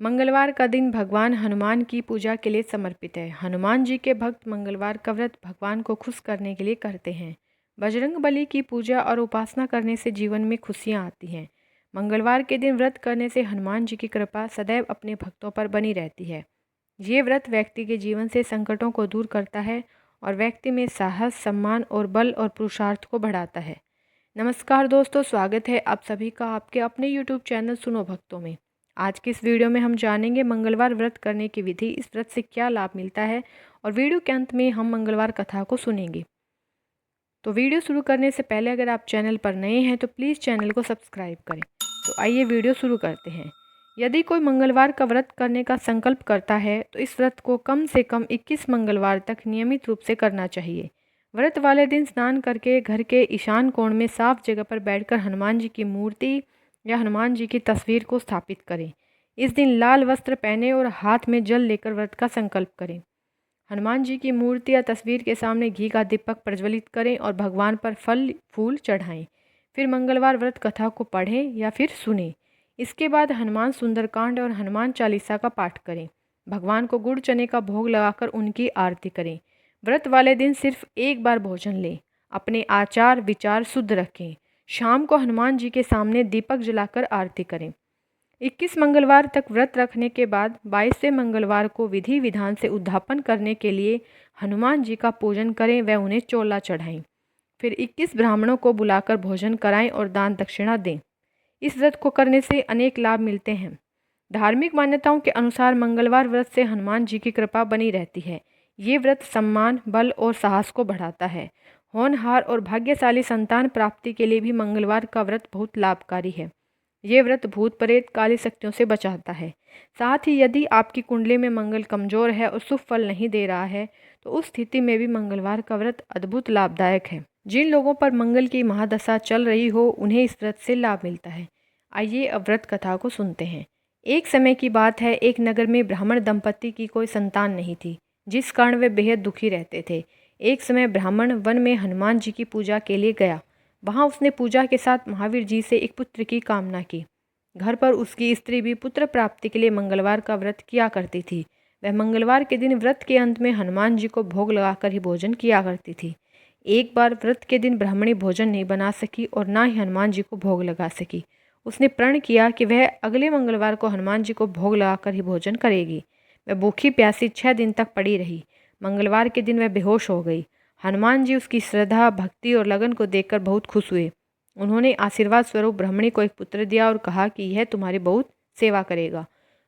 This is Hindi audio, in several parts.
मंगलवार का दिन भगवान हनुमान की पूजा के लिए समर्पित है। हनुमान जी के भक्त मंगलवार का व्रत भगवान को खुश करने के लिए करते हैं। बजरंग बली की पूजा और उपासना करने से जीवन में खुशियां आती हैं। मंगलवार के दिन व्रत करने से हनुमान जी की कृपा सदैव अपने भक्तों पर बनी रहती है। ये व्रत व्यक्ति के जीवन से संकटों को दूर करता है और व्यक्ति में साहस, सम्मान और बल और पुरुषार्थ को बढ़ाता है। नमस्कार दोस्तों, स्वागत है आप सभी का आपके अपने YouTube चैनल सुनो भक्तों में। आज की इस वीडियो में हम जानेंगे मंगलवार व्रत करने की विधि, इस व्रत से क्या लाभ मिलता है और वीडियो के अंत में हम मंगलवार कथा को सुनेंगे। तो वीडियो शुरू करने से पहले अगर आप चैनल पर नए हैं तो प्लीज़ चैनल को सब्सक्राइब करें। तो आइए वीडियो शुरू करते हैं। यदि कोई मंगलवार का व्रत करने का संकल्प करता है तो इस व्रत को कम से कम 21 मंगलवार तक नियमित रूप से करना चाहिए। व्रत वाले दिन स्नान करके घर के ईशान कोण में साफ जगह पर बैठकर हनुमान जी की मूर्ति या हनुमान जी की तस्वीर को स्थापित करें। इस दिन लाल वस्त्र पहने और हाथ में जल लेकर व्रत का संकल्प करें। हनुमान जी की मूर्ति या तस्वीर के सामने घी का दीपक प्रज्वलित करें और भगवान पर फल फूल चढ़ाएं। फिर मंगलवार व्रत कथा को पढ़ें या फिर सुनें। इसके बाद हनुमान सुंदरकांड और हनुमान चालीसा का पाठ करें। भगवान को गुड़ चने का भोग लगाकर उनकी आरती करें। व्रत वाले दिन सिर्फ एक बार भोजन लें। अपने आचार विचार शुद्ध रखें। शाम को हनुमान जी के सामने दीपक जलाकर आरती करें। 21 मंगलवार तक व्रत रखने के बाद 22वें मंगलवार को विधि विधान से उद्यापन करने के लिए हनुमान जी का पूजन करें व उन्हें चोला चढ़ाएं। फिर 21 ब्राह्मणों को बुलाकर भोजन कराएं और दान दक्षिणा दें। इस व्रत को करने से अनेक लाभ मिलते हैं। धार्मिक मान्यताओं के अनुसार मंगलवार व्रत से हनुमान जी की कृपा बनी रहती है। ये व्रत सम्मान, बल और साहस को बढ़ाता है। होनहार और भाग्यशाली संतान प्राप्ति के लिए भी मंगलवार का व्रत बहुत लाभकारी है। ये व्रत भूत प्रेत काली शक्तियों से बचाता है। साथ ही यदि आपकी कुंडली में मंगल कमजोर है और शुभ फल नहीं दे रहा है तो उस स्थिति में भी मंगलवार का व्रत अद्भुत लाभदायक है। जिन लोगों पर मंगल की महादशा चल रही हो उन्हें इस व्रत से लाभ मिलता है। आइए अब व्रत कथा को सुनते हैं। एक समय की बात है, एक नगर में ब्राह्मण दंपति की कोई संतान नहीं थी, जिस कारण वे बेहद दुखी रहते थे। एक समय ब्राह्मण वन में हनुमान जी की पूजा के लिए गया। वहां उसने पूजा के साथ महावीर जी से एक पुत्र की कामना की। घर पर उसकी स्त्री भी पुत्र प्राप्ति के लिए मंगलवार का व्रत किया करती थी। वह मंगलवार के दिन व्रत के अंत में हनुमान जी को भोग लगाकर ही भोजन किया करती थी। एक बार व्रत के दिन ब्राह्मणी भोजन नहीं बना सकी और ना ही हनुमान जी को भोग लगा सकी। उसने प्रण किया कि वह अगले मंगलवार को हनुमान जी को भोग लगाकर ही भोजन करेगी। वह भूखी प्यासी 6 दिन तक पड़ी रही। मंगलवार के दिन वह बेहोश हो गई। हनुमान जी उसकी श्रद्धा, भक्ति और लगन को देखकर बहुत खुश हुए। उन्होंने आशीर्वाद स्वरूप ब्राह्मणी को एक पुत्र दिया और कहा कि यह तुम्हारी बहुत सेवा करेगा।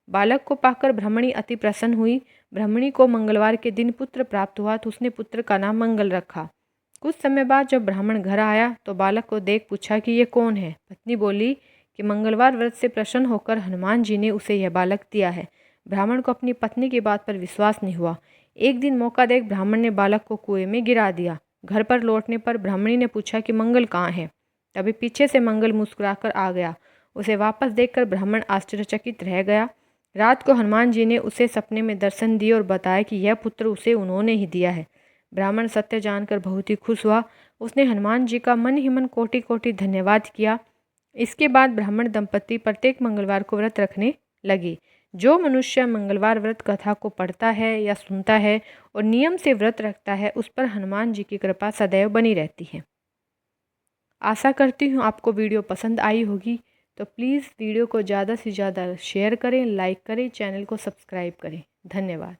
बालक को पाकर ब्राह्मणी अति प्रसन्न हुई। ब्राह्मणी को मंगलवार के दिन पुत्र प्राप्त हुआ तो उसने पुत्र का नाम मंगल रखा। कुछ समय बाद जब ब्राह्मण घर आया तो बालक को देख पूछा कि ये कौन है। पत्नी बोली कि मंगलवार व्रत से प्रसन्न होकर हनुमान जी ने उसे यह बालक दिया है। ब्राह्मण को अपनी पत्नी की बात पर विश्वास नहीं हुआ। एक दिन मौका देख ब्राह्मण ने बालक को कुएं में गिरा दिया। घर पर लौटने पर ब्राह्मणी ने पूछा कि मंगल कहाँ है। तभी पीछे से मंगल मुस्कुराकर आ गया। उसे वापस देखकर ब्राह्मण आश्चर्यचकित रह गया। रात को हनुमान जी ने उसे सपने में दर्शन दिए और बताया कि यह पुत्र उसे उन्होंने ही दिया है। ब्राह्मण सत्य जानकर बहुत ही खुश हुआ। उसने हनुमान जी का मन ही मन कोटि कोटि धन्यवाद किया। इसके बाद ब्राह्मण दंपति प्रत्येक मंगलवार को व्रत रखने लगे। जो मनुष्य मंगलवार व्रत कथा को पढ़ता है या सुनता है और नियम से व्रत रखता है उस पर हनुमान जी की कृपा सदैव बनी रहती है। आशा करती हूँ आपको वीडियो पसंद आई होगी। तो प्लीज़ वीडियो को ज़्यादा से ज़्यादा शेयर करें, लाइक करें, चैनल को सब्सक्राइब करें। धन्यवाद।